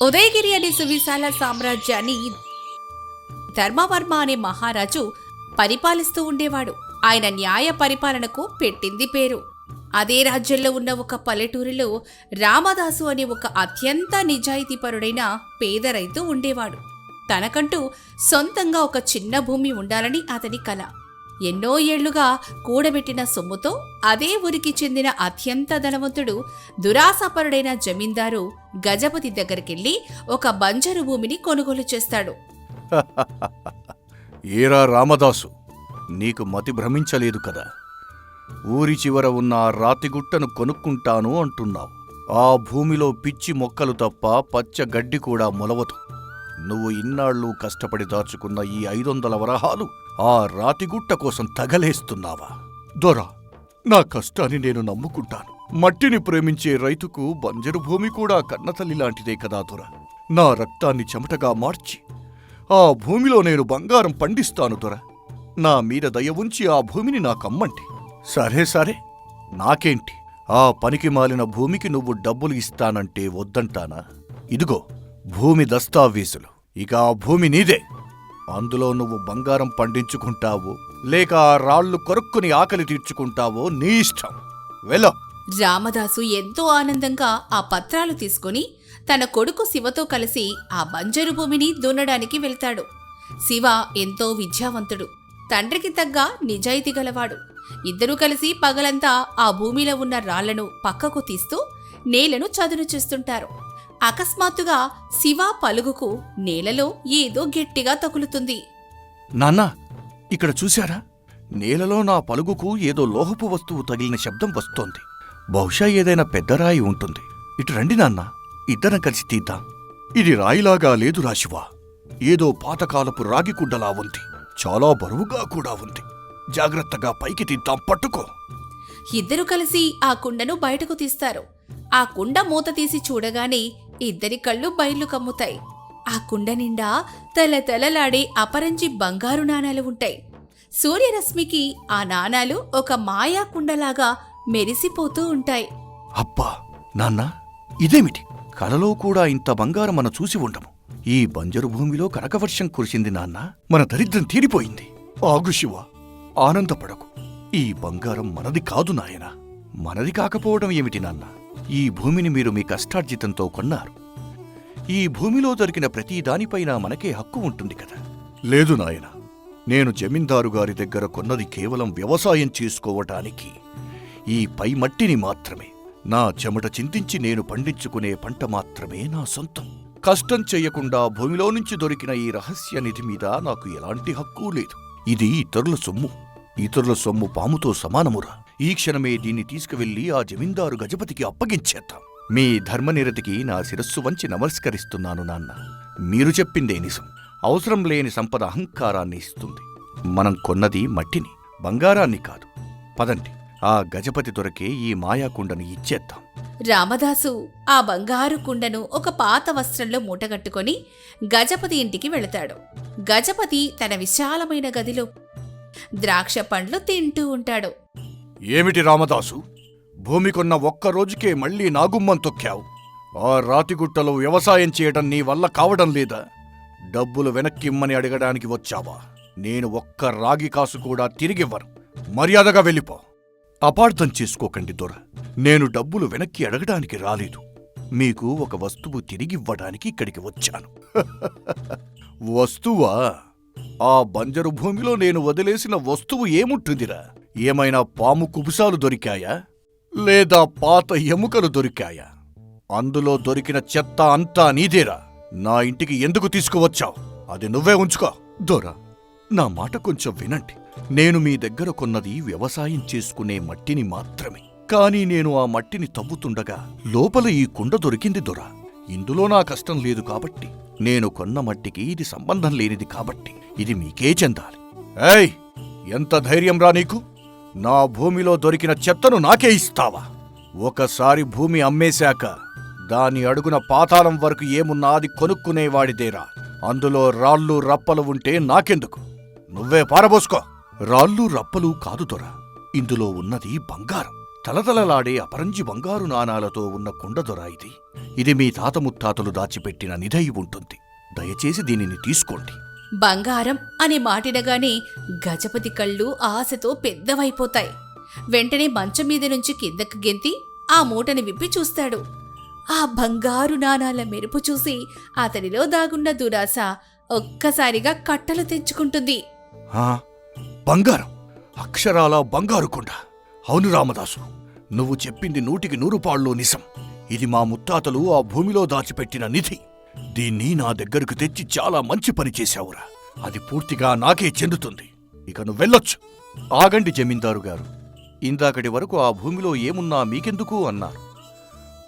ఉదయగిరి అనే సువిశాల సామ్రాజ్యాన్ని ధర్మవర్మ అనే మహారాజు పరిపాలిస్తూ ఉండేవాడు. ఆయన న్యాయ పరిపాలనకు పెట్టింది పేరు. అదే రాజ్యంలో ఉన్న ఒక పల్లెటూరిలో రామదాసు అనే ఒక అత్యంత నిజాయితీపరుడైన పేద రైతు ఉండేవాడు. తనకంటూ సొంతంగా ఒక చిన్న భూమి ఉండాలని అతని కల. ఎన్నో ఏళ్లుగా కూడబెట్టిన సొమ్ముతో అదే ఊరికి చెందిన అత్యంత ధనవంతుడు దురాసాపరుడైన జమీందారు గజపతి దగ్గరికెళ్లి ఒక బంజరు భూమిని కొనుగోలు చేస్తాడు. ఏరా రామదాసు, నీకు మతి భ్రమించలేదు కదా? ఊరి చివర ఉన్న ఆ రాతిగుట్టను కొనుక్కుంటాను అంటున్నావు. ఆ భూమిలో పిచ్చి మొక్కలు తప్ప పచ్చ గడ్డి కూడా మొలవదు. నువ్వు ఇన్నాళ్ళు కష్టపడి దాచుకున్న ఈ 500 వరహాలు ఆ రాతిగుట్ట కోసం తగలేస్తున్నావా? దొరా, నా కష్టాన్ని నేను నమ్ముకుంటాను. మట్టిని ప్రేమించే రైతుకు బంజరు భూమి కూడా కన్నతల్లి లాంటిదే కదా దొరా. నా రక్తాన్ని చెమటగా మార్చి ఆ భూమిలో నేను బంగారం పండిస్తాను దొరా. నా మీద దయ ఉంచి ఆ భూమిని నాకమ్మంటి. సరే సరే, నాకేంటి? ఆ పనికి మాలిన భూమికి నువ్వు డబ్బులు ఇస్తానంటే వద్దంటానా? ఇదిగో భూమి దస్తావేజులు. ఇక ఆ భూమి నీదే. అందులో నువ్వు బంగారం పండించుకుంటావో లేక ఆ రాళ్లు కొరుక్కుని ఆకలి తీర్చుకుంటావో నీ ఇష్టం. వెళ్ళో. రామదాసు ఎంతో ఆనందంగా ఆ పత్రాలు తీసుకుని తన కొడుకు శివతో కలిసి ఆ బంజరు భూమిని దున్నడానికి వెళ్తాడు. శివ ఎంతో విద్యావంతుడు, తండ్రికి తగ్గ నిజాయితీ గలవాడు. ఇద్దరూ కలిసి పగలంతా ఆ భూమిలో ఉన్న రాళ్లను పక్కకు తీస్తూ నేలను చదును చేస్తుంటారు. అకస్మాత్తుగా శివ పలుగుకు నేలలో ఏదో గట్టిగా తగులుతుంది. నాన్నా, ఇక్కడ చూశారా? నేలలో నా పలుగుకు ఏదో లోహపు వస్తువు తగిలిన శబ్దం వస్తోంది. బహుశా ఏదైనా పెద్ద రాయి ఉంటుంది. ఇటు రండి నాన్నా, ఇద్దరం కలిసి తీద్దాం. ఇది రాయిలాగా లేదురా శివ. ఏదో పాతకాలపు రాగికుండలా ఉంది. చాలా బరువుగా కూడా ఉంది. జాగ్రత్తగా పైకి తీద్దాం, పట్టుకో. ఇద్దరు కలిసి ఆ కుండను బయటకు తీస్తారు. ఆ కుండ మూత తీసి చూడగానే ఇద్దరి కళ్ళు బయళ్లు కమ్ముతాయి. ఆ కుండ నిండా తలతలలాడే అపరంజి బంగారు నాణాలు ఉంటాయి. సూర్యరశ్మికి ఆ నాణాలు ఒక మాయా కుండలాగా మెరిసిపోతూ ఉంటాయి. అబ్బా నాన్నా, ఇదేమిటి? కలలో కూడా ఇంత బంగారం మనం చూసి ఉండము. ఈ బంజరు భూమిలో కనకవర్షం కురిసింది నాన్న. మన దరిద్రం తీరిపోయింది. ఆగు శివ, ఆనందపడకు. ఈ బంగారం మనది కాదు నాయనా. మనది కాకపోవడం ఏమిటి నాన్న? ఈ భూమిని మీరు మీ కష్టార్జితంతో కొన్నారు. ఈ భూమిలో దొరికిన ప్రతి దానిపైన మనకే హక్కు ఉంటుంది కదా. లేదు నాయన, నేను జమీందారు గారి దగ్గర కొన్నది కేవలం వ్యవసాయం చేసుకోవటానికి. ఈ పై మట్టిని మాత్రమే. నా చెమట చింతించి నేను పండించుకునే పంట మాత్రమే నా సొంతం. కష్టం చెయ్యకుండా భూమిలో నుంచి దొరికిన ఈ రహస్య నిధి మీద నాకు ఎలాంటి హక్కు లేదు. ఇది ఇతరుల సొమ్ము. ఇతరుల సొమ్ము పాముతో సమానమురా. ఈ క్షణమే దీన్ని తీసుకువెళ్లి ఆ జమీందారు గజపతికి అప్పగించేద్దాం. మీ ధర్మనిరతికి నా శిరస్సు వంచి నమస్కరిస్తున్నాను నాన్న. మీరు చెప్పిందే నిజం. అవసరం లేని సంపద అహంకారాన్ని ఇస్తుంది. మనం కొన్నది మట్టిని, బంగారాన్ని కాదు. పదండి, ఆ గజపతి దొరకే ఈ మాయాకుండని ఇచ్చేద్దాం. రామదాసు ఆ బంగారు కుండను ఒక పాత వస్త్రంలో మూటగట్టుకొని గజపతి ఇంటికి వెళతాడు. గజపతి తన విశాలమైన గదిలో ద్రాక్ష పండ్లు తింటూ ఉంటాడు. ఏమిటి రామదాసు, భూమి కొన్న ఒక్కరోజుకే మళ్లీ నాగుమ్మం తొక్కావు? ఆ రాతిగుట్టలో వ్యవసాయం చేయడం నీ వల్ల కావడం లేదా? డబ్బులు వెనక్కిమ్మని అడగడానికి వచ్చావా? నేను ఒక్క రాగి కాసు కూడా తిరిగివ్వను. మర్యాదగా వెళ్ళిపో. అపార్థం చేసుకోకండి దొర. నేను డబ్బులు వెనక్కి అడగడానికి రాలేదు. మీకు ఒక వస్తువు తిరిగివ్వడానికి ఇక్కడికి వచ్చాను. వస్తువా? ఆ బంజరు భూమిలో నేను వదిలేసిన వస్తువు ఏముంటుందిరా? ఏమైనా పాము కుబుసాలు దొరికాయా? లేదా పాత ఎముకలు దొరికాయా? అందులో దొరికిన చెత్త అంతా నీదేరా. నా ఇంటికి ఎందుకు తీసుకువచ్చావు? అది నువ్వే ఉంచుకో. దొరా, నా మాట కొంచెం వినండి. నేను మీ దగ్గర కొన్నది వ్యవసాయం చేసుకునే మట్టిని మాత్రమే. కాని నేను ఆ మట్టిని తవ్వుతుండగా లోపల ఈ కుండ దొరికింది దొరా. ఇందులో నా కష్టం లేదు కాబట్టి, నేను కొన్న మట్టికి ఇది సంబంధం లేనిది కాబట్టి ఇది మీకే చెందాలి. ఏయ్, ఎంత ధైర్యం రా నీకు? నా భూమిలో దొరికిన చెత్తను నాకే ఇస్తావా? ఒకసారి భూమి అమ్మేశాక దాని అడుగున పాతాళం వరకు ఏమున్నా అది కొనుక్కునేవాడిదేరా. అందులో రాళ్ళు రప్పలు ఉంటే నాకెందుకు? నువ్వే పారబోసుకో. రాళ్ళు రప్పలు కాదు దొరా, ఇందులో ఉన్నది బంగారం. తలతలలాడే అపరంజి బంగారు నాణాలతో ఉన్న కుండ దొర ఇది. ఇది మీ తాత ముత్తాతలు దాచిపెట్టిన నిధి ఉంటుంది. దయచేసి దీనిని తీసుకోండి. బంగారం అనే మాటినగానే గజపతి కళ్ళు ఆశతో పెద్దవైపోతాయి. వెంటనే మంచం మీద నుంచి కిందకు గెంతి ఆ మూటని విప్పి చూస్తాడు. ఆ బంగారు నాణాల మెరుపు చూసి అతనిలో దాగున్న దురాశ ఒక్కసారిగా కట్టలు తెచ్చుకుంటుంది. బంగారం, అక్షరాల బంగారు కొండ. అవును రామదాసు, నువ్వు చెప్పింది 100% నిజం. ఇది మా ముత్తాతలు ఆ భూమిలో దాచిపెట్టిన నిధి. దీన్ని నా దగ్గరకు తెచ్చి చాలా మంచి పని చేశావురా. అది పూర్తిగా నాకే చెందుతుంది. ఇక నువ్వెళ్ళొచ్చు. ఆగండి జమీందారు గారు, ఇందాకటి వరకు ఆ భూమిలో ఏమున్నా మీకెందుకు అన్నారు.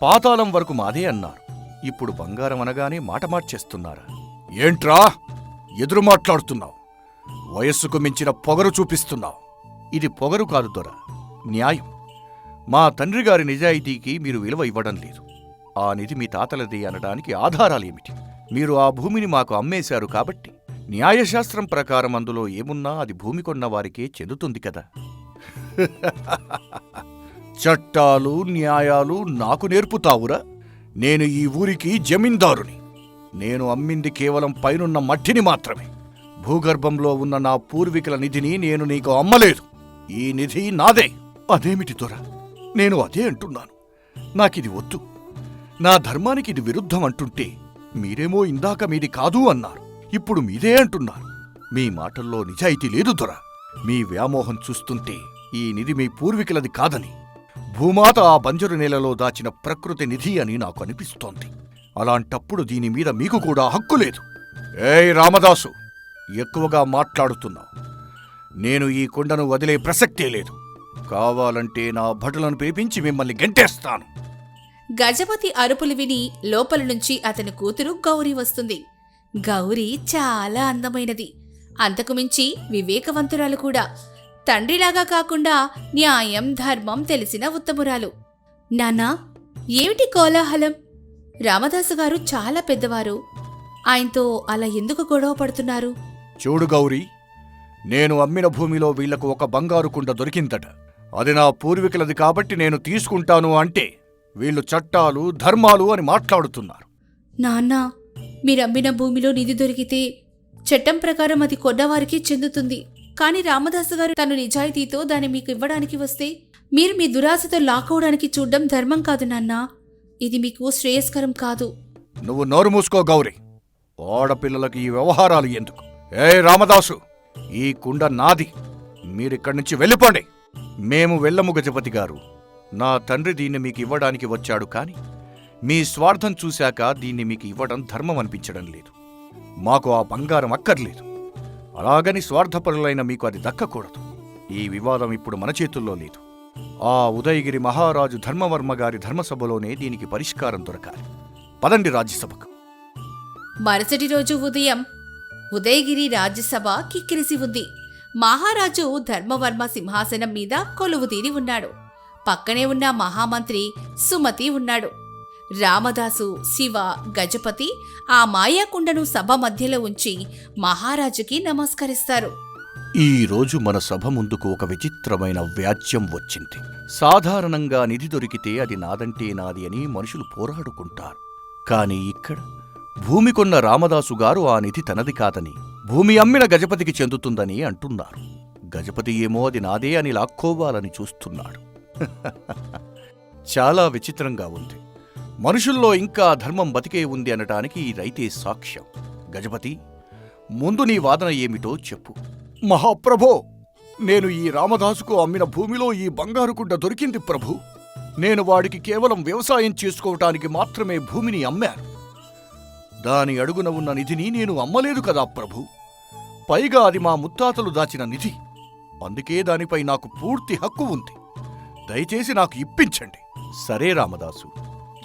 పాతాళం వరకు మాదే అన్నారు. ఇప్పుడు బంగారం అనగానే మాట మార్చేస్తున్నారా? ఏంట్రా ఎదురు మాట్లాడుతున్నావు? వయస్సుకు మించిన పొగరు చూపిస్తున్నావు. ఇది పొగరు కాదు దొర, న్యాయం. మా తండ్రి గారి నిజాయితీకి మీరు విలువ ఇవ్వడం లేదు. ఆ నిధి మీ తాతలది అనడానికి ఆధారాలేమిటి? మీరు ఆ భూమిని మాకు అమ్మేశారు కాబట్టి న్యాయశాస్త్రం ప్రకారం అందులో ఏమున్నా అది భూమి కొన్న వారికే చెందుతుంది కదా. చట్టాలు న్యాయాలు నాకు నేర్పుతావురా? నేను ఈ ఊరికి జమీందారుని. నేను అమ్మింది కేవలం పైనున్న మట్టిని మాత్రమే. భూగర్భంలో ఉన్న నా పూర్వీకుల నిధిని నేను నీకు అమ్మలేదు. ఈ నిధి నాదే. అదేమిటి దొర, నేను అదే అంటున్నాను. నాకిది వద్దు. నా ధర్మానికి ఇది విరుద్ధం అంటుంటే మీరేమో ఇందాక మీది కాదు అన్నారు. ఇప్పుడు మీదే అంటున్నారు. మీ మాటల్లో నిజాయితీ లేదు దొర. మీ వ్యామోహం చూస్తుంటే ఈ నిధి మీ పూర్వీకులది కాదని, భూమాత ఆ బంజరు నేలలో దాచిన ప్రకృతి నిధి అని నాకు అనిపిస్తోంది. అలాంటప్పుడు దీని మీద మీకు కూడా హక్కు లేదు. ఏయ్ రామదాసు, ఎక్కువగా మాట్లాడుతున్నావు. నేను ఈ కొండను వదిలే ప్రసక్తే లేదు. కావాలంటే నా భటులను పిలిపించి మిమ్మల్ని గెంటేస్తాను. గజపతి అరుపులు విని లోపల నుంచి అతని కూతురు గౌరీ వస్తుంది. గౌరీ చాలా అందమైనది. అంతకుమించి వివేకవంతురాలు కూడా. తండ్రిలాగా కాకుండా న్యాయం ధర్మం తెలిసిన ఉత్తమురాలు. నాన్నా, ఏమిటి కోలాహలం? రామదాసు గారు చాలా పెద్దవారు. ఆయనతో అలా ఎందుకు గొడవ పడుతున్నారు? చూడు గౌరీ, నేను అమ్మిన భూమిలో వీళ్లకు ఒక బంగారు కుండ దొరికిందట. అది నా పూర్వీకులది కాబట్టి నేను తీసుకుంటాను అంటే వీళ్ళు చట్టాలు ధర్మాలు అని మాట్లాడుతున్నారు. నాన్నా, మీరమ్మిన భూమిలో నిధి దొరికితే చట్టం ప్రకారం అది కొన్నవారికి చెందుతుంది. కాని రామదాసు గారు తను నిజాయితీతో దాన్ని మీకు ఇవ్వడానికి వస్తే మీరు మీ దురాశతో లాక్కోవడానికి చూడ్డం ధర్మం కాదు నాన్నా. ఇది మీకు శ్రేయస్కరం కాదు. నువ్వు నోరు మూసుకో గౌరీ. ఆడపిల్లలకి ఈ వ్యవహారాలు ఎందుకు? ఏయ్ రామదాసు, ఈ కుండ నాది. మీరిక్కడి నుంచి వెళ్ళిపోండి. మేము వెళ్ళము గజపతి గారు. నా తండ్రి దీన్ని మీకు ఇవ్వడానికి వచ్చాడు. కాని మీ స్వార్థం చూశాక దీన్ని మీకు ఇవ్వడం ధర్మం అనిపించడం లేదు. మాకు ఆ బంగారం అక్కర్లేదు. అలాగని స్వార్థపరులైన మీకు అది దక్కకూడదు. ఈ వివాదం ఇప్పుడు మన చేతుల్లో లేదు. ఆ ఉదయగిరి మహారాజు ధర్మవర్మ గారి ధర్మసభలోనే దీనికి పరిష్కారం దొరకాలి. పదండి రాజ్యసభకు. మరుసటి రోజు ఉదయం ఉదయగిరి రాజ్యసభ కిక్కిరిసి ఉంది. మహారాజు ధర్మవర్మ సింహాసనం మీద కొలువుతీరి ఉన్నాడు. పక్కనే ఉన్న మహామంత్రి సుమతి ఉన్నాడు. రామదాసు, శివ, గజపతి ఆ మాయాకుండను సభ మధ్యలో ఉంచి మహారాజుకి నమస్కరిస్తారు. ఈ రోజు మన సభ ముందుకు ఒక విచిత్రమైన వ్యాజ్యం వచ్చింది. సాధారణంగా నిధి దొరికితే అది నాదంటే నాది అని మనుషులు పోరాడుకుంటారు. కాని ఇక్కడ భూమి కొన్న రామదాసు గారు ఆ నిధి తనది కాదని, భూమి అమ్మిన గజపతికి చెందుతుందని అంటున్నారు. గజపతి ఏమో అది నాదే అని లాక్కోవాలని చూస్తున్నాడు. చాలా విచిత్రంగా ఉంది. మనుషుల్లో ఇంకా ధర్మం బతికే ఉంది అనటానికి ఈ రైతే సాక్ష్యం. గజపతి, ముందు నీ వాదన ఏమిటో చెప్పు. మహాప్రభో, నేను ఈ రామదాసుకు అమ్మిన భూమిలో ఈ బంగారు కుండ దొరికింది ప్రభు. నేను వాడికి కేవలం వ్యవసాయం చేసుకోవటానికి మాత్రమే భూమిని అమ్మాను. దాని అడుగున ఉన్న నిధిని నేను అమ్మలేదు కదా ప్రభు. పైగా అది మా ముత్తాతలు దాచిన నిధి. అందుకే దానిపై నాకు పూర్తి హక్కు ఉంది. దయచేసి నాకు ఇప్పించండి. సరే రామదాసు,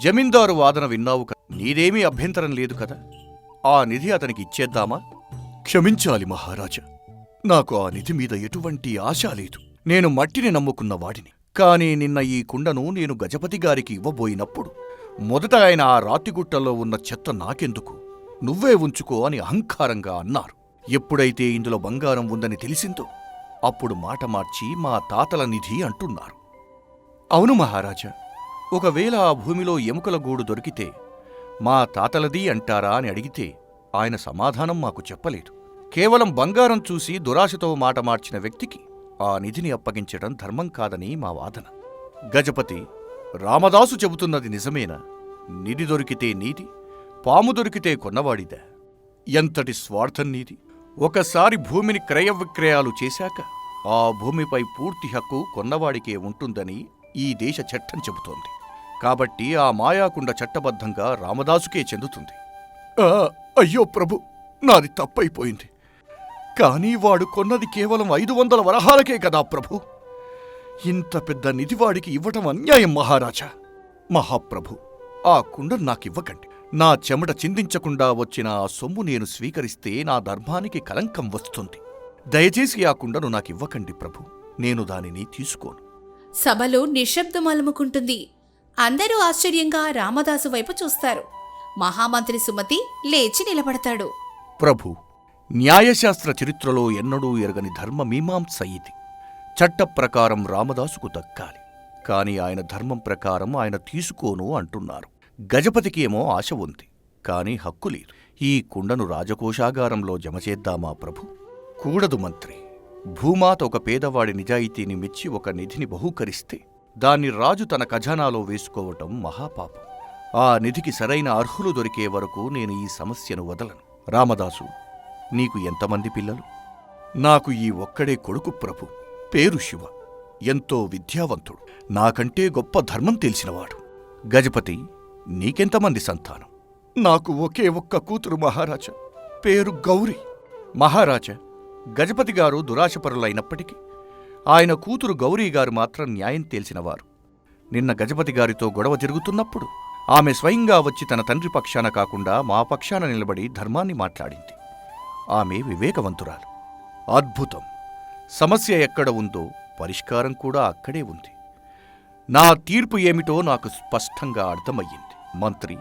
జమీందారు వాదన విన్నావు కదా. నీదేమీ అభ్యంతరం లేదు కదా? ఆ నిధి అతనికి ఇచ్చేద్దామా? క్షమించాలి మహారాజా, నాకు ఆ నిధి మీద ఎటువంటి ఆశ లేదు. నేను మట్టిని నమ్ముకున్న వాడిని. కాని నిన్న ఈ కుండను నేను గజపతి గారికి ఇవ్వబోయినప్పుడు మొదట ఆయన ఆ రాతిగుట్టలో ఉన్న చెత్త నాకెందుకు, నువ్వే ఉంచుకో అని అహంకారంగా అన్నారు. ఎప్పుడైతే ఇందులో బంగారం ఉందని తెలిసిందో అప్పుడు మాట మార్చి మా తాతల నిధి అంటున్నారు. అవును మహారాజా. ఒకవేళ ఆ భూమిలో ఎముకల గూడు దొరికితే మా తాతలది అంటారా అని అడిగితే ఆయన సమాధానం మాకు చెప్పలేదు. కేవలం బంగారం చూసి దురాశతో మాట మార్చిన వ్యక్తికి ఆ నిధిని అప్పగించడం ధర్మం కాదని మా వాదన. గజపతి, రామదాసు చెబుతున్నది నిజమేనా? నిధి దొరికితే నీది, పాము దొరికితే కొన్నవాడిదా? ఎంతటి స్వార్థం నీది! ఒకసారి భూమిని క్రయ విక్రయాలు చేశాక ఆ భూమిపై పూర్తి హక్కు కొన్నవాడికే ఉంటుందని ఈ దేశ చట్టం చెబుతోంది. కాబట్టి ఆ మాయాకుండ చట్టబద్ధంగా రామదాసుకే చెందుతుంది. అయ్యో ప్రభు, నాది తప్పైపోయింది. కానీ వాడు కొన్నది కేవలం 500 వరహాలకే కదా ప్రభు. ఇంత పెద్ద నిధివాడికి ఇవ్వటం అన్యాయం మహారాజా. మహాప్రభు, ఆ కుండను నాకివ్వకండి. నా చెమట చిందించకుండా వచ్చిన ఆ సొమ్ము నేను స్వీకరిస్తే నా ధర్మానికి కలంకం వస్తుంది. దయచేసి ఆ కుండను నాకివ్వకండి ప్రభు. నేను దానిని తీసుకోను. సభలో నిశ్శబ్దం అలుముకుంటుంది. అందరూ ఆశ్చర్యంగా రామదాసు వైపు చూస్తారు. మహామంత్రి సుమతి లేచి నిలబడతాడు. ప్రభు, న్యాయశాస్త్ర చరిత్రలో ఎన్నడూ ఎరగని ధర్మమీమాంస ఇది. చట్టప్రకారం రామదాసుకు దక్కాలి. కాని ఆయన ధర్మం ప్రకారం ఆయన తీసుకోను అంటున్నారు. గజపతికి ఏమో ఆశ ఉంది, కాని హక్కు లేదు. ఈ కుండను రాజకోశాగారంలో జమ చేద్దామా ప్రభు? కూడదు మంత్రి. భూమాత ఒక పేదవాడి నిజాయితీని మెచ్చి ఒక నిధిని బహూకరిస్తే దాన్ని రాజు తన ఖజానాలో వేసుకోవటం మహాపాపం. ఆ నిధికి సరైన అర్హులు దొరికే వరకు నేను ఈ సమస్యను వదలను. రామదాసు, నీకు ఎంతమంది పిల్లలు? నాకు ఈ ఒక్కడే కొడుకు ప్రభు. పేరు శివ. ఎంతో విద్యావంతుడు. నాకంటే గొప్ప ధర్మం తెలిసినవాడు. గజపతి, నీకెంతమంది సంతానం? నాకు ఒకే ఒక్క కూతురు మహారాజా. పేరు గౌరీ. మహారాజా, గజపతిగారు దురాశపరులైనప్పటికీ ఆయన కూతురు గౌరీగారు మాత్రం న్యాయం తేల్చినవారు. నిన్న గజపతిగారితో గొడవ జరుగుతున్నప్పుడు ఆమె స్వయంగా వచ్చి తన తండ్రి పక్షాన కాకుండా మా పక్షాన నిలబడి ధర్మాన్ని మాట్లాడింది. ఆమె వివేకవంతురాలు. అద్భుతం! సమస్య ఎక్కడ ఉందో పరిష్కారం కూడా అక్కడే ఉంది. నా తీర్పు ఏమిటో నాకు స్పష్టంగా అర్థమయ్యింది. మంత్రి,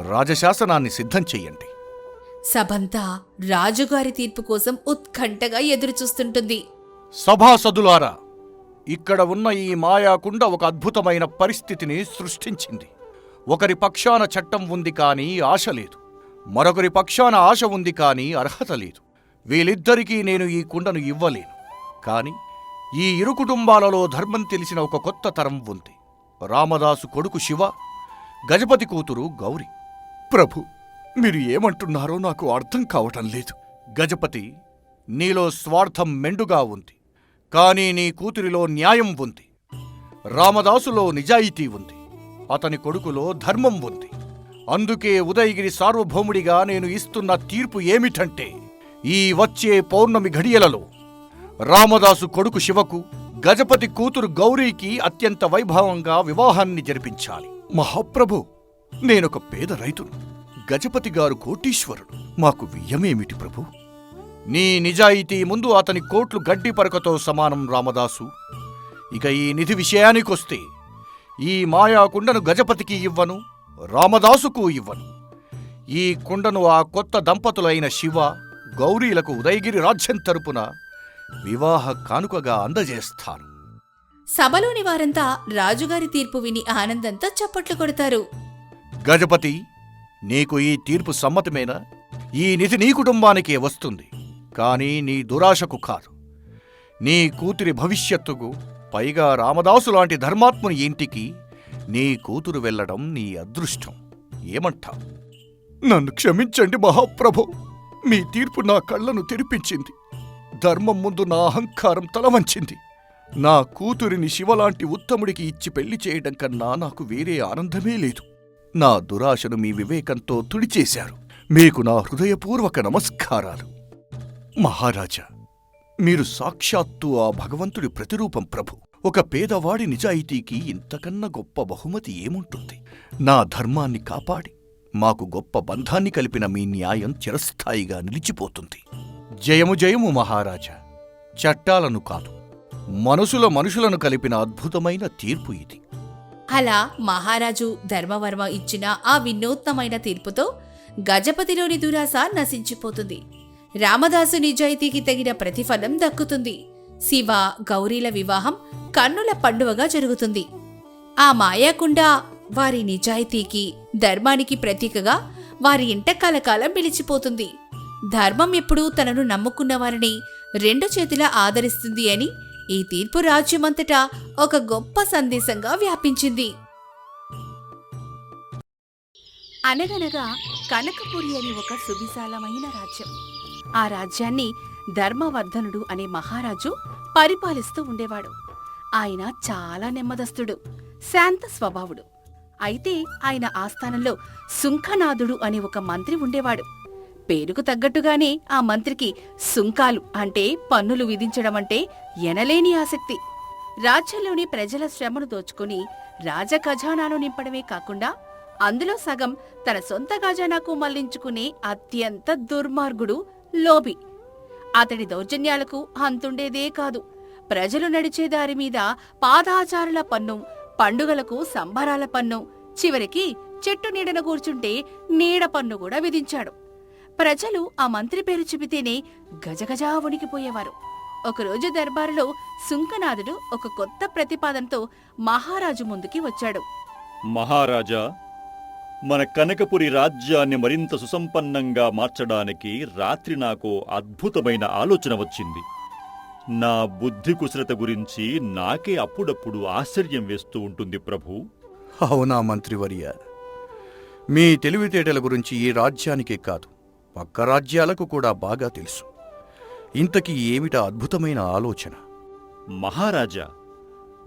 రాజశాసనాన్ని సిద్ధం చెయ్యండి. సభంతా రాజుగారి తీర్పు కోసం ఉత్కంఠగా ఎదురుచూస్తుంటుంది. సభాసదులారా, ఇక్కడ ఉన్న ఈ మాయాకుండ ఒక అద్భుతమైన పరిస్థితిని సృష్టించింది. ఒకరి పక్షాన చట్టం ఉంది కానీ ఆశ లేదు. మరొకరి పక్షాన ఆశ ఉంది కానీ అర్హత లేదు. వీళ్ళిద్దరికీ నేను ఈ కుండను ఇవ్వలేను. కాని ఈ ఇరు కుటుంబాలలో ధర్మం తెలిసిన ఒక కొత్త తరం ఉంది. రామదాసు కొడుకు శివ, గజపతి కూతురు గౌరి. ప్రభు, మీరు ఏమంటున్నారో నాకు అర్థం కావటం లేదు. గజపతి, నీలో స్వార్థం మెండుగా ఉంది, కానీ నీ కూతురిలో న్యాయం ఉంది. రామదాసులో నిజాయితీ ఉంది, అతని కొడుకులో ధర్మం ఉంది. అందుకే ఉదయగిరి సార్వభౌముడిగా నేను ఇస్తున్న తీర్పు ఏమిటంటే, ఈ వచ్చే పౌర్ణమి ఘడియలలో రామదాసు కొడుకు శివకు, గజపతి కూతురు గౌరీకి అత్యంత వైభవంగా వివాహాన్ని జరిపించాలి. మహాప్రభు, నేనొక పేద రైతును. గజపతి గారు కోటీశ్వరుడు. మాకు వియ్యమేమిటి ప్రభు? నీ నిజాయితీ ముందు అతని కోట్లు గడ్డి పరకతో సమానం రామదాసు. ఇక ఈ నిధి విషయానికొస్తే, ఈ మాయాకుండను గజపతికి ఇవ్వను, రామదాసుకు ఇవ్వను. ఈ కుండను ఆ కొత్త దంపతులైన శివ, గౌరీలకు ఉదయగిరి రాజ్యం తరపున వివాహ కానుకగా అందజేస్తాను. సభలోని వారంతా రాజుగారి తీర్పు విని ఆనందంతో చప్పట్లు కొడతారు. గజపతి, నీకు ఈ తీర్పు సమ్మతమేనా? ఈ నిధి నీ కుటుంబానికే వస్తుంది, కానీ నీ దురాశకు కాదు. నీ కూతురి భవిష్యత్తుకు, పైగా రామదాసు లాంటి ధర్మాత్ముని ఇంటికి నీ కూతురు వెళ్లడం నీ అదృష్టం. ఏమంటావు? నన్ను క్షమించండి మహాప్రభు. మీ తీర్పు నా కళ్లను తెరిపించింది. ధర్మం ముందు నా అహంకారం తలవంచింది. నా కూతురిని శివలాంటి ఉత్తముడికి ఇచ్చి పెళ్లి చేయడం కన్నా నాకు వేరే ఆనందమే లేదు. నా దురాశను మీ వివేకంతో తుడిచేశారు. మీకు నా హృదయపూర్వక నమస్కారాలు. మహారాజా, మీరు సాక్షాత్తు ఆ భగవంతుడి ప్రతిరూపం ప్రభు. ఒక పేదవాడి నిజాయితీకి ఇంతకన్నా గొప్ప బహుమతి ఏముంటుంది? నా ధర్మాన్ని కాపాడి మాకు గొప్ప బంధాన్ని కలిపిన మీ న్యాయం చిరస్థాయిగా నిలిచిపోతుంది. జయము జయము మహారాజా. చట్టాలను కాదు, మనుషులను కలిపిన అద్భుతమైన తీర్పు ఇది. అలా మహారాజు ధర్మవర్మ ఇచ్చిన ఆ వినూత్నమైన తీర్పుతో గజపతిలోని దురాశ నశించిపోతుంది. రామదాసు నిజాయితీకి తగిన ప్రతిఫలం దక్కుతుంది. శివ, గౌరీల వివాహం కన్నుల పండువగా జరుగుతుంది. ఆ మాయాకుండ వారి నిజాయితీకి, ధర్మానికి ప్రతీకగా వారి ఇంట కలకాలం నిలిచిపోతుంది. ధర్మం ఎప్పుడూ తనను నమ్ముకున్న వారిని రెండు చేతులా ఆదరిస్తుంది అని ఈ తీర్పు రాజ్యమంతటా ఒక గొప్ప సందేశంగా వ్యాపించింది. అనగనగా కనకపురి అని ఒక సువిశాలమైన రాజ్యం. ఆ రాజ్యాన్ని ధర్మవర్ధనుడు అనే మహారాజు పరిపాలిస్తూ ఉండేవాడు. ఆయన చాలా నెమ్మదస్తుడు, శాంత స్వభావుడు. అయితే ఆయన ఆస్థానంలో సుంఖనాథుడు అనే ఒక మంత్రి ఉండేవాడు. పేరుకు తగ్గట్టుగానే ఆ మంత్రికి సుంకాలు అంటే పన్నులు విధించడమంటే ఎనలేని ఆసక్తి. రాజ్యంలోని ప్రజల శ్రమను దోచుకుని రాజ ఖజానాను నింపడమే కాకుండా అందులో సగం తన సొంత ఖజానాకు మళ్లించుకునే అత్యంత దుర్మార్గుడు, లోభి. అతడి దౌర్జన్యాలకు అంతుండేదే కాదు. ప్రజలు నడిచే దారి మీద పాదాచారుల పన్ను, పండుగలకు సంబరాల పన్ను, చివరికి చెట్టు నీడన కూర్చుంటే నీడ పన్ను కూడా విధించాడు. ప్రజలు ఆ మంత్రి పేరు చెబితేనే గజగజా వణికిపోయేవారు. ఒకరోజు దర్బారులో సుంకనాథుడు ఒక కొత్త ప్రతిపాదనతో మహారాజు ముందుకి వచ్చాడు. మహారాజా, మన కనకపురి రాజ్యాన్ని మరింత సుసంపన్నంగా మార్చడానికి రాత్రి నాకు అద్భుతమైన ఆలోచన వచ్చింది. నా బుద్ధి కుశలత గురించి నాకే అప్పుడప్పుడు ఆశ్చర్యం వేస్తూ ఉంటుంది ప్రభూ. అవునా మంత్రివర్య, మీ తెలివితేటల గురించి ఈ రాజ్యానికే కాదు, పక్క రాజ్యాలకు కూడా బాగా తెలుసు. ఇంతకీ ఏమిటా అద్భుతమైన ఆలోచన? మహారాజా,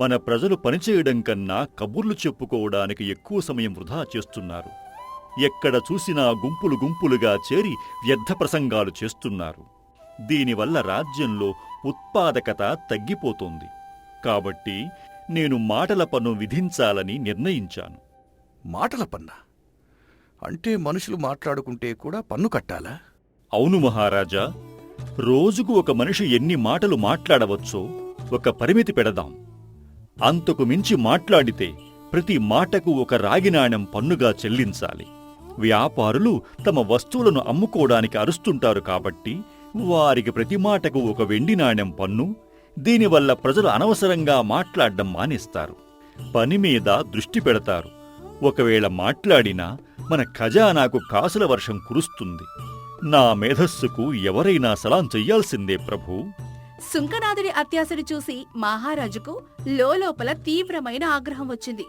మన ప్రజలు పనిచేయడం కన్నా కబుర్లు చెప్పుకోవడానికి ఎక్కువ సమయం వృధా చేస్తున్నారు. ఎక్కడ చూసినా గుంపులు గుంపులుగా చేరి వ్యర్థ ప్రసంగాలు చేస్తున్నారు. దీనివల్ల రాజ్యంలో ఉత్పాదకత తగ్గిపోతోంది. కాబట్టి నేను మాటల పన్ను విధించాలని నిర్ణయించాను. మాటల పన్నా? అంటే మనుషులు మాట్లాడుకుంటే కూడా పన్ను కట్టాలా? అవును మహారాజా, రోజుకు ఒక మనిషి ఎన్ని మాటలు మాట్లాడవచ్చో ఒక పరిమితి పెడదాం. అంతకు మించి మాట్లాడితే ప్రతి మాటకు ఒక రాగి నాణెం పన్నుగా చెల్లించాలి. వ్యాపారులు తమ వస్తువులను అమ్ముకోవడానికి అరుస్తుంటారు కాబట్టి వారికి ప్రతి మాటకు ఒక వెండి నాణెం పన్ను. దీనివల్ల ప్రజలు అనవసరంగా మాట్లాడడం మానేస్తారు, పని మీద దృష్టి పెడతారు. ఒకవేళ మాట్లాడినా మన ఖజానాకు కాసుల వర్షం కురుస్తుంది. నా మేధస్సుకు ఎవరైనా సలాం చెయ్యాల్సిందే ప్రభూ. సుంకనాథుడి అత్యాశను చూసి మహారాజుకు లోలోపల తీవ్రమైన ఆగ్రహం వచ్చింది.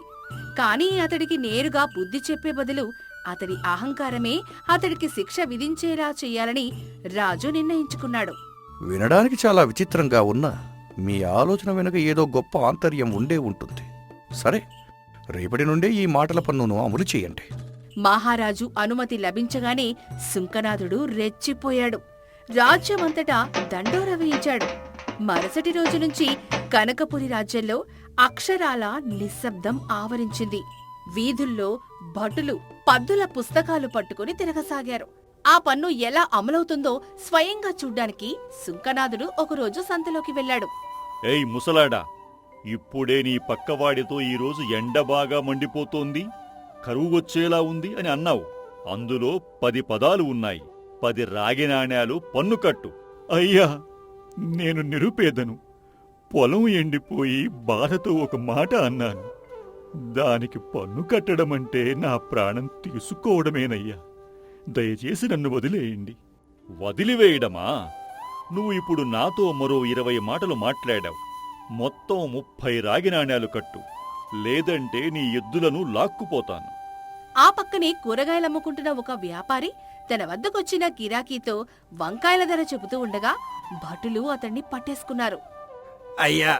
కాని అతడికి నేరుగా బుద్ధి చెప్పే బదులు అతడి అహంకారమే అతడికి శిక్ష విధించేలా చెయ్యాలని రాజు నిర్ణయించుకున్నాడు. వినడానికి చాలా విచిత్రంగా ఉన్నా మీ ఆలోచన వెనుక ఏదో గొప్ప ఆంతర్యం ఉండే ఉంటుంది. సరే, రేపటి నుండే ఈ మాటల పన్నును అమలు చేయండి. మహారాజు అనుమతి లభించగానే సుంకనాథుడు రెచ్చిపోయాడు. రాజ్యమంతటా దండోర వేయించాడు. మరుసటి రోజు నుంచి కనకపురి రాజ్యంలో అక్షరాల నిశ్శబ్దం ఆవరించింది. వీధుల్లో భటులు పద్దుల పుస్తకాలు పట్టుకుని తిరగసాగారు. ఆ పన్ను ఎలా అమలవుతుందో స్వయంగా చూడ్డానికి సుంకనాథుడు ఒకరోజు సంతలోకి వెళ్లాడు. ఏయ్ ముసలాడా, ఇప్పుడే నీ పక్కవాడితో ఈరోజు ఎండ బాగా మండిపోతోంది, కరువు వచ్చేలా ఉంది అని అన్నావు. అందులో 10 పదాలు ఉన్నాయి. 10 రాగి నాణేలు పన్ను కట్టు. అయ్యా, నేను నిరుపేదను. పొలం ఎండిపోయి బాధతో ఒక మాట అన్నాను. దానికి పన్ను కట్టడమంటే నా ప్రాణం తీసుకోవడమేనయ్యా. దయచేసి నన్ను వదిలేయండి. వదిలివేయడమా? నువ్వు ఇప్పుడు నాతో మరో 20 మాటలు మాట్లాడావు. మొత్తం 30 రాగి నాణేలు కట్టు, లేదంటే నీ ఎద్దులను లాక్కుపోతాను. ఆ పక్కనే కూరగాయలమ్ముకుంటున్న ఒక వ్యాపారి తన వద్దకొచ్చిన గిరాకీతో వంకాయల ధర చెబుతూ ఉండగా భటులు అతన్ని పట్టేసుకున్నారు. అయ్యా,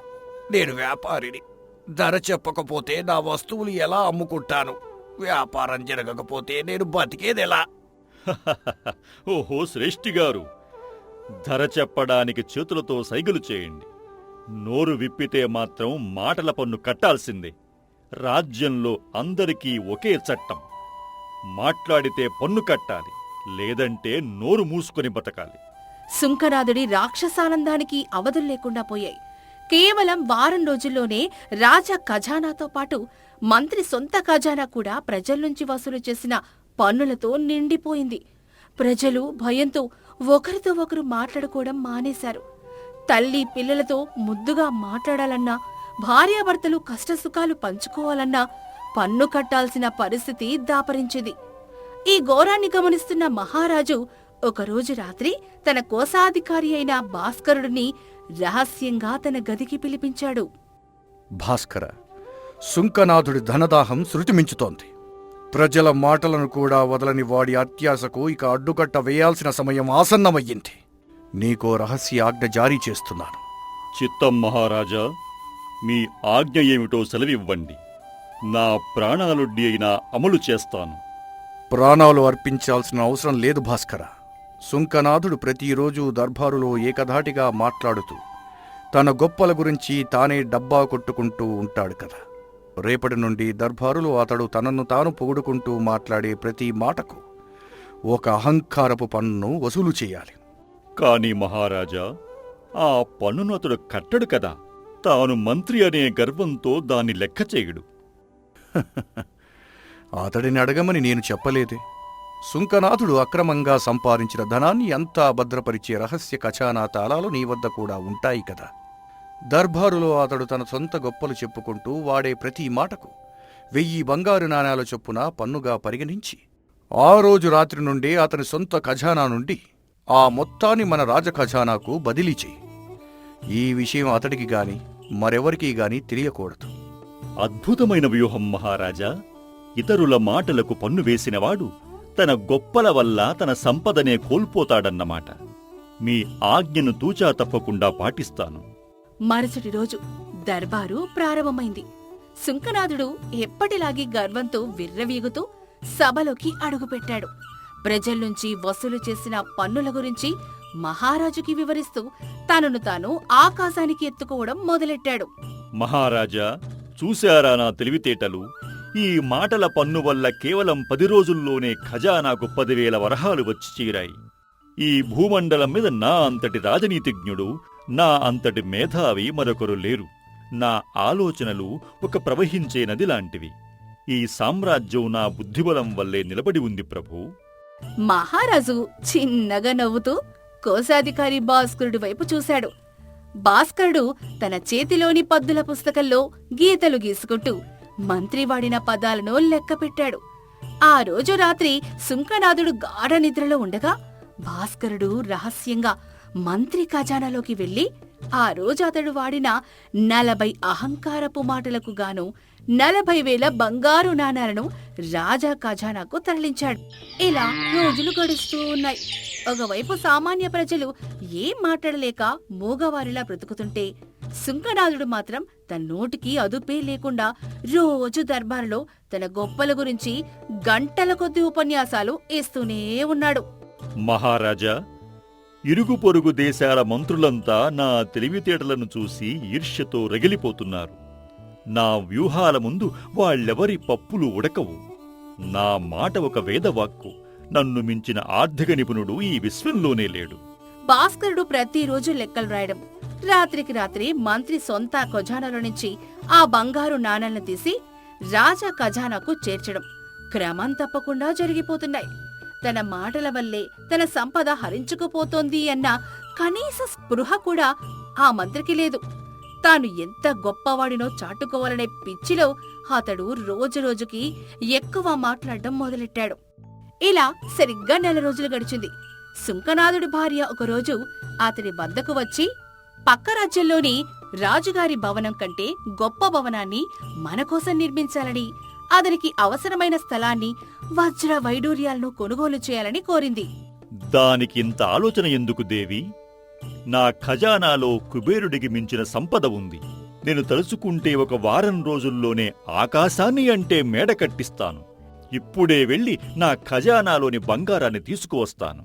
నేను వ్యాపారిని. ధర చెప్పకపోతే నా వస్తువులు ఎలా అమ్ముకుంటాను? వ్యాపారం జరగకపోతే నేను బతికేదెలా? ఓహో శ్రేష్ఠిగారు, ధర చెప్పడానికి చేతులతో సైగలు చేయండి. నోరు విప్పితే మాత్రం మాటల పన్ను కట్టాల్సిందే. రాజ్యంలో అందరికీ ఒకే చట్టం. మాట్లాడితే పన్ను కట్టాలి, లేదంటే నోరు మూసుకొని బతకాలి. సుంకనాథుడి రాక్షసానందానికి అవధుల్లేకుండా పోయాయి. కేవలం వారం రోజుల్లోనే రాజా ఖజానాతో పాటు మంత్రి సొంత ఖజానా కూడా ప్రజల్నుంచి వసూలు చేసిన పన్నులతో నిండిపోయింది. ప్రజలు భయంతో ఒకరితో ఒకరు మాట్లాడుకోవడం మానేశారు. తల్లి పిల్లలతో ముద్దుగా మాట్లాడాలన్నా, భార్యాభర్తలు కష్టసుఖాలు పంచుకోవాలన్నా పన్ను కట్టాల్సిన పరిస్థితి దాపరించింది. ఈ ఘోరాన్ని గమనిస్తున్న మహారాజు ఒకరోజు రాత్రి తన కోశాధికారి అయిన భాస్కరుడిని రహస్యంగా తన గదికి పిలిపించాడు. భాస్కర, సుంకనాథుడి ధనదాహం శృతిమించుతోంది. ప్రజల మాటలను కూడా వదలని వాడి అత్యాశకు ఇక అడ్డుకట్ట వేయాల్సిన సమయం ఆసన్నమయ్యింది. నీకో రహస్య ఆజ్ఞ జారీ చేస్తున్నాను. చిత్తం మహారాజా, మీ ఆజ్ఞ ఏమిటో సెలవివ్వండి. నా ప్రాణాలొడ్డి అయినా అమలు చేస్తాను. ప్రాణాలు అర్పించాల్సిన అవసరం లేదు భాస్కర. సుంకనాథుడు ప్రతిరోజూ దర్బారులో ఏకధాటిగా మాట్లాడుతూ తన గొప్పల గురించి తానే డబ్బా కొట్టుకుంటూ ఉంటాడు కదా. రేపటి నుండి దర్బారులో అతడు తనను తాను పొగుడుకుంటూ మాట్లాడే ప్రతి మాటకు ఒక అహంకారపు పన్నును వసూలు చేయాలి. కాని మహారాజా, ఆ పన్నును అతడు కట్టడు కదా. తాను మంత్రి అనే గర్వంతో దాన్ని లెక్క చేయడు. అతడిని అడగమని నేను చెప్పలేదే. సుంకనాథుడు అక్రమంగా సంపాదించిన ధనాన్ని అంతా భద్రపరిచే రహస్య ఖజానా తాళాలు నీ వద్ద కూడా ఉంటాయి కదా. దర్బారులో అతడు తన సొంత గొప్పలు చెప్పుకుంటూ వాడే ప్రతి మాటకు 1000 బంగారు నాణేల చొప్పున పన్నుగా పరిగణించి ఆ రోజు రాత్రి నుండే అతని సొంత ఖజానా నుండి ఆ మొత్తాన్ని మన రాజ ఖజానాకు బదిలీ చెయ్యి. ఈ విషయం అతడికి గాని మరెవరికీ గాని తెలియకూడదు. అద్భుతమైన వ్యూహం మహారాజా. ఇతరుల మాటలకు పన్ను వేసినవాడు తన గొప్పల వల్ల తన సంపదనే కోల్పోతాడన్నమాట. మీ ఆజ్ఞను తూచా తప్పకుండా పాటిస్తాను. మరుసటి రోజు దర్బారు ప్రారంభమైంది. సుంకనాథుడు ఎప్పటిలాగే గర్వంతో విర్రవీగుతూ సభలోకి అడుగుపెట్టాడు. ప్రజల్నుంచి వసూలు చేసిన పన్నుల గురించి మహారాజుకి వివరిస్తూ తనను తాను ఆకాశానికి ఎత్తుకోవడం మొదలెట్టాడు. మహారాజా, చూశారా నా తెలివితేటలు? ఈ మాటల పన్ను వల్ల కేవలం 10 రోజుల్లోనే ఖజానాకు 10,000 వరహాలు వచ్చి చేరాయి. ఈ భూమండలం మీద నా అంతటి రాజనీతిజ్ఞుడు, నా అంతటి మేధావి మరొకరు లేరు. నా ఆలోచనలు ఒక ప్రవహించే నది లాంటివి. ఈ సామ్రాజ్యం నా బుద్ధిబలం వల్లే నిలబడి ఉంది ప్రభూ. మహారాజు చిన్నగా నవ్వుతూ కోశాధికారి భాస్కరుడి వైపు చూశాడు. భాస్కరుడు తన చేతిలోని పద్దుల పుస్తకంలో గీతలు గీసుకుంటూ మంత్రి వాడిన పదాలను లెక్కపెట్టాడు. ఆ రోజు రాత్రి సుంకనాథుడు గాఢ నిద్రలో ఉండగా భాస్కరుడు రహస్యంగా మంత్రి ఖజానాలోకి వెళ్లి ఆ రోజు అతడు వాడిన 40 అహంకారపు మాటలకు గాను 40,000 బంగారు నాణాలను రాజా ఖజానాకు తరలించాడు. ఇలా రోజులు గడుస్తూ ఉన్నాయి. ఒకవైపు సామాన్య ప్రజలు ఏం మాట్లాడలేక మూగవారిలా బ్రతుకుతుంటే సుంకనాథుడు మాత్రం తన నోటికి అదుపే లేకుండా రోజు దర్బారులో తన గొప్పల గురించి గంటల కొద్ది ఉపన్యాసాలు ఇస్తూనే ఉన్నాడు. మహారాజా, ఇరుగు పొరుగు దేశాల మంత్రులంతా నా తెలివితేటలను చూసి ఈర్ష్యతో రగిలిపోతున్నారు. నా వ్యూహాల ముందు వాళ్ళెవరి పప్పులు ఉడకవు. నా మాట ఒక వేదవాక్కు. నన్ను మించిన ఆర్థిక నిపుణుడు ఈ విశ్వంలోనే లేడు. భాస్కరుడు ప్రతిరోజు లెక్కలు రాయడం, రాత్రికి రాత్రి మంత్రి సొంత ఖజానాలో నుంచి ఆ బంగారు నాణాలను తీసి రాజా ఖజానాకు చేర్చడం క్రమం తప్పకుండా జరిగిపోతున్నాయి. తన మాటల వల్లే తన సంపద హరించుకుపోతోంది అన్న కనీస స్పృహ కూడా ఆ మంత్రికి లేదు. తాను ఎంత గొప్పవాడినో చాటుకోవాలనే పిచ్చిలో అతడు రోజురోజుకి ఎక్కువ మాట్లాడడం మొదలెట్టాడు. ఇలా సరిగ్గా 4 రోజులు గడిచింది. సుంకనాథుడి భార్య ఒకరోజు అతడి వద్దకు వచ్చి, పక్క రాజ్యంలోని రాజుగారి భవనం కంటే గొప్ప భవనాన్ని మనకోసం నిర్మించాలని, అతనికి అవసరమైన స్థలాన్ని వజ్ర వైడూర్యాలను కొనుగోలు చేయాలని కోరింది. దానికింత ఆలోచన ఎందుకు దేవి? నా ఖజానాలో కుబేరుడికి మించిన సంపద ఉంది. నేను తలుచుకుంటే 1 వారం రోజుల్లోనే ఆకాశాన్ని అంటే మేడ కట్టిస్తాను. ఇప్పుడే వెళ్లి నా ఖజానాలోని బంగారాన్ని తీసుకువస్తాను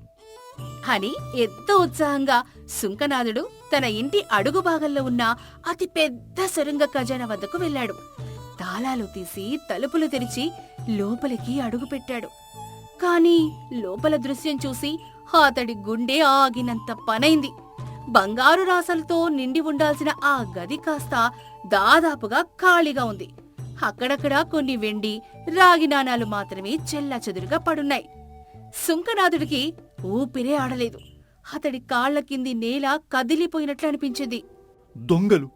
అని ఎంతో ఉత్సాహంగా సుంకనాథుడు తన ఇంటి అడుగు భాగంలో ఉన్న అతి పెద్ద సొరంగ ఖజానా వద్దకు వెళ్లాడు. తాళాలు తీసి తలుపులు తెరిచి లోపలికి అడుగుపెట్టాడు. కాని లోపల దృశ్యం చూసి అతడి గుండె ఆగినంత పనైంది. బంగారు రాసలతో నిండి ఉండాల్సిన ఆ గది కాస్త దాదాపుగా ఖాళీగా ఉంది. అక్కడక్కడా కొన్ని వెండి, రాగి నాణాలు మాత్రమే చెల్లాచెదురుగా పడున్నాయి. సుంకనాథుడికి ఊపిరే ఆడలేదు. అతడి కాళ్ల కింది నేల కదిలిపోయినట్లు అనిపించింది. దొంగలు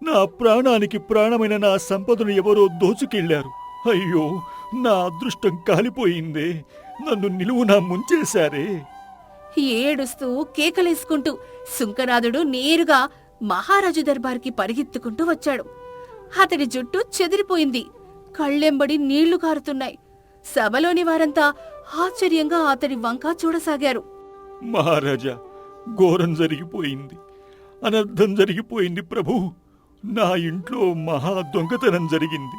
నా ప్రాణానికి ప్రాణమైన నా సంపదను ఎవరో దోచుకెళ్లారు. అయ్యో, నా అదృష్టం కాలిపోయిందే. నన్ను నిలువునా ముంచేశారే. ఏడుస్తూ కేకలేసుకుంటూ సుంకనాథుడు నేరుగా మహారాజు దర్బార్కి పరిగెత్తుకుంటూ వచ్చాడు. అతడి జుట్టు చెదిరిపోయింది. కళ్ళెంబడి నీళ్లు కారుతున్నాయి. సభలోని వారంతా ఆశ్చర్యంగా అతడి వంక చూడసాగారు. మహారాజా, ఘోరం జరిగిపోయింది. అనర్థం జరిగిపోయింది ప్రభూ. నా ఇంట్లో మహా దొంగతనం జరిగింది.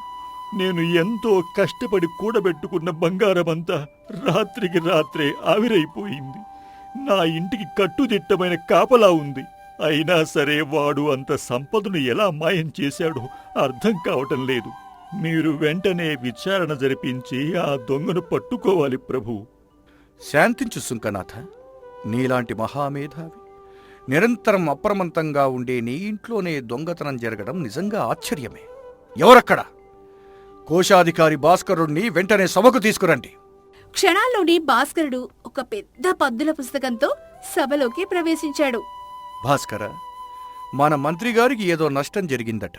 నేను ఎంతో కష్టపడి కూడబెట్టుకున్న బంగారమంతా రాత్రికి రాత్రే ఆవిరైపోయింది. నా ఇంటికి కట్టుదిట్టమైన కాపలా ఉంది. అయినా సరే వాడు అంత సంపదను ఎలా మాయం చేశాడో అర్థం కావటం లేదు. మీరు వెంటనే విచారణ జరిపించి ఆ దొంగను పట్టుకోవాలి ప్రభూ. శాంతించు సుంకనాథ. నీలాంటి మహామేధావి నిరంతరం అప్రమత్తంగా ఉండే నీ ఇంట్లోనే దొంగతనం జరగడం నిజంగా ఆశ్చర్యమే. ఎవరక్కడ? కోశాధికారి భాస్కరుణ్ణి వెంటనే సభకు తీసుకురండి. క్షణాల్లోని భాస్కరుడు ఒక పెద్ద పద్దుల పుస్తకంతో సభలోకి ప్రవేశించాడు. భాస్కర, మన మంత్రిగారికి ఏదో నష్టం జరిగిందట.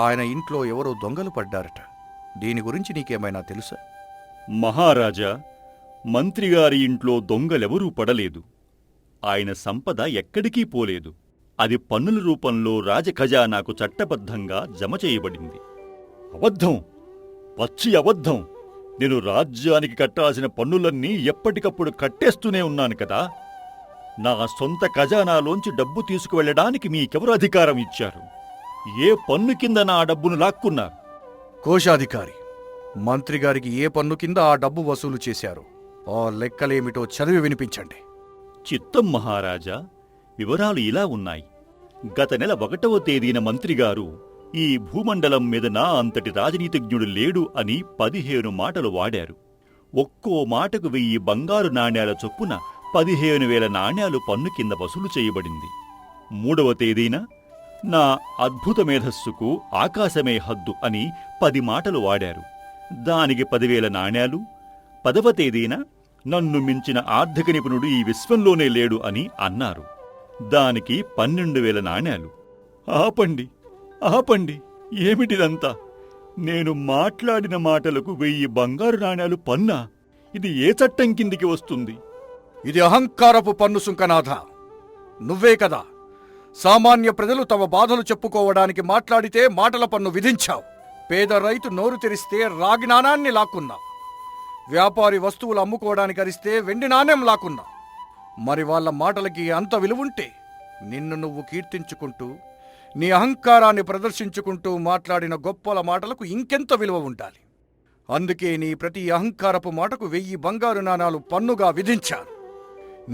ఆయన ఇంట్లో ఎవరో దొంగలు పడ్డారట. దీని గురించి నీకేమైనా తెలుసా? మహారాజా, మంత్రిగారి ఇంట్లో దొంగలెవరూ పడలేదు. ఆయన సంపద ఎక్కడికీ పోలేదు. అది పన్నుల రూపంలో రాజఖజానాకు చట్టబద్ధంగా జమ చేయబడింది. అబద్ధం, పచ్చి అబద్ధం. నేను రాజ్యానికి కట్టాల్సిన పన్నులన్నీ ఎప్పటికప్పుడు కట్టేస్తూనే ఉన్నాను కదా. నా సొంత ఖజానాలోంచి డబ్బు తీసుకువెళ్లడానికి మీకెవరు అధికారం ఇచ్చారు? ఏ పన్ను కింద నా డబ్బును లాక్కున్నారు? కోశాధికారి, మంత్రిగారికి ఏ పన్ను కింద ఆ డబ్బు వసూలు చేశారో ఆ లెక్కలేమిటో చదివి వినిపించండి. చిత్తం మహారాజా. వివరాలు ఇలా ఉన్నాయి. గత నెల 1వ తేదీన మంత్రిగారు ఈ భూమండలం మీద నా అంతటి రాజనీతిజ్ఞుడు లేడు అని 15 మాటలు వాడారు. ఒక్కో మాటకు 1000 బంగారు నాణ్యాల చొప్పున 15,000 నాణ్యాలు పన్ను కింద వసూలు చేయబడింది. 3వ తేదీన నా అద్భుత మేధస్సుకు ఆకాశమే హద్దు అని 10 మాటలు వాడారు. దానికి 10,000 నాణ్యాలు. 10వ తేదీన నన్ను మించిన ఆర్థిక నిపుణుడు ఈ విశ్వంలోనే లేడు అని అన్నారు. దానికి 12,000 నాణ్యాలు. ఆపండి, ఆపండి. ఏమిటిదంతా? నేను మాట్లాడిన మాటలకు 1000 బంగారు నాణ్యాలు పన్నా? ఇది ఏ చట్టం కిందికి వస్తుంది? ఇది అహంకారపు పన్ను సుంకనాథ. నువ్వే కదా సామాన్య ప్రజలు తమ బాధలు చెప్పుకోవడానికి మాట్లాడితే మాటల పన్ను విధించావు. పేద రైతు నోరు తెరిస్తే రాగి నాణాన్ని లాక్కున్నావు. వ్యాపారి వస్తువులు అమ్ముకోవడానికి అరిస్తే వెండి నాణ్యం లాక్కున్నావు. మరి వాళ్ళ మాటలకి అంత విలువుంటే నిన్ను నువ్వు కీర్తించుకుంటూ నీ అహంకారాన్ని ప్రదర్శించుకుంటూ మాట్లాడిన గొప్పల మాటలకు ఇంకెంత విలువ ఉండాలి. అందుకే నీ ప్రతి అహంకారపు మాటకు 1000 బంగారు నాణాలు పన్నుగా విధించాను.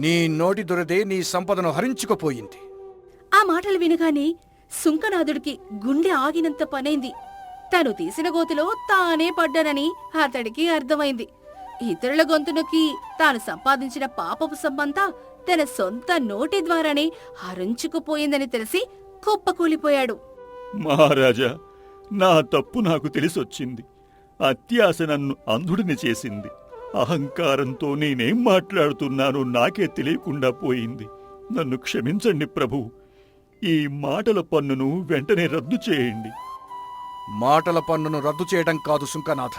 నీ నోటి దురదే నీ సంపదను హరించుకుపోయింది. ఆ మాటలు వినగానే సుంకనాథుడికి గుండె ఆగినంత పనైంది. తను తీసిన గోతిలో తానే పడ్డానని అతడికి అర్థమైంది. ఇతరుల గొంతునకి తాను సంపాదించిన పాపపు సొమ్మంతా తన సొంత నోటి ద్వారానే హరించుకుపోయిందని తెలిసి కుప్పకూలిపోయాడు. మహారాజా, నా తప్పు నాకు తెలిసొచ్చింది. అత్యాశ నన్ను అంధుడిని చేసింది. అహంకారంతో నేనేం మాట్లాడుతున్నానో నాకే తెలియకుండా పోయింది. నన్ను క్షమించండి ప్రభూ. ఈ మాటల పన్నును వెంటనే రద్దు చేయండి. మాటల పన్నును రద్దు చేయడం కాదు సుంకనాథ,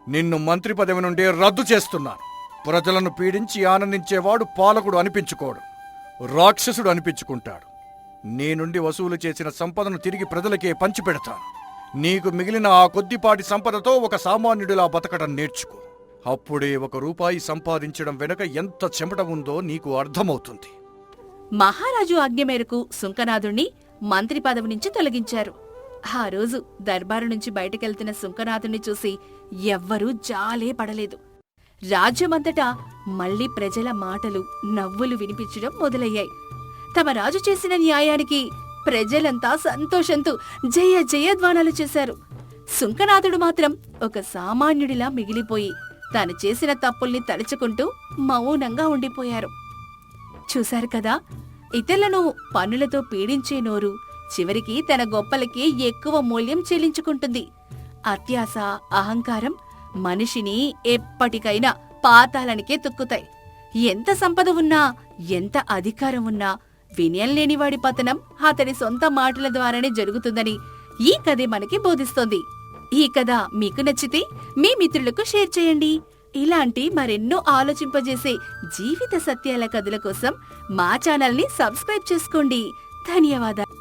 నిన్ను మంత్రి పదవి నుండి రద్దు చేస్తున్నాను. ప్రజలను పీడించి ఆనందించేవాడు పాలకుడు అనిపించుకోడు, రాక్షసుడు అనిపించుకుంటాడు. నీ నుండి వసూలు చేసిన సంపదను తిరిగి ప్రజలకే పంచిపెడతాను. నీకు మిగిలిన ఆ కొద్దిపాటి సంపదతో ఒక సామాన్యుడిలా బతకడం నేర్చుకో. అప్పుడే 1 రూపాయి సంపాదించడం వెనుక ఎంత చెమట ఉందో నీకు అర్థమవుతుంది. మహారాజు ఆజ్ఞ మేరకు సుంకనాథుణ్ణి మంత్రి పదవి నుంచి తొలగించారు. ఆ రోజు దర్బారు నుంచి బయటకెళ్తున్న సుంకనాథుణ్ణి చూసి ఎవ్వరూ జాలే పడలేదు. రాజ్యమంతటా మళ్లీ ప్రజల మాటలు, నవ్వులు వినిపించడం మొదలయ్యాయి. తమ రాజు చేసిన న్యాయానికి ప్రజలంతా సంతోషంతో జయ జయధ్వానాలు చేశారు. సుంకనాథుడు మాత్రం ఒక సామాన్యుడిలా మిగిలిపోయి తాను చేసిన తప్పుల్ని తలుచుకుంటూ మౌనంగా ఉండిపోయారు. చూశారు కదా, ఇతరులను పన్నులతో పీడించే నోరు చివరికి తన గొప్పలకి ఎక్కువ మూల్యం చెల్లించుకుంటుంది. అత్యాశ, అహంకారం మనిషిని ఎప్పటికైనా పాతాళానికే తొక్కుతాయి. ఎంత సంపద ఉన్నా, ఎంత అధికారం ఉన్నా వినయం లేనివాడి పతనం అతడి సొంత మాటల ద్వారానే జరుగుతుందని ఈ కథే మనకి బోధిస్తోంది. ఈ కథ మీకు నచ్చితే మీ మిత్రులకు షేర్ చేయండి. ఇలాంటి మరెన్నో ఆలోచింపజేసే జీవిత సత్యాల కథల కోసం మా ఛానల్ని సబ్స్క్రైబ్ చేసుకోండి. ధన్యవాదాలు.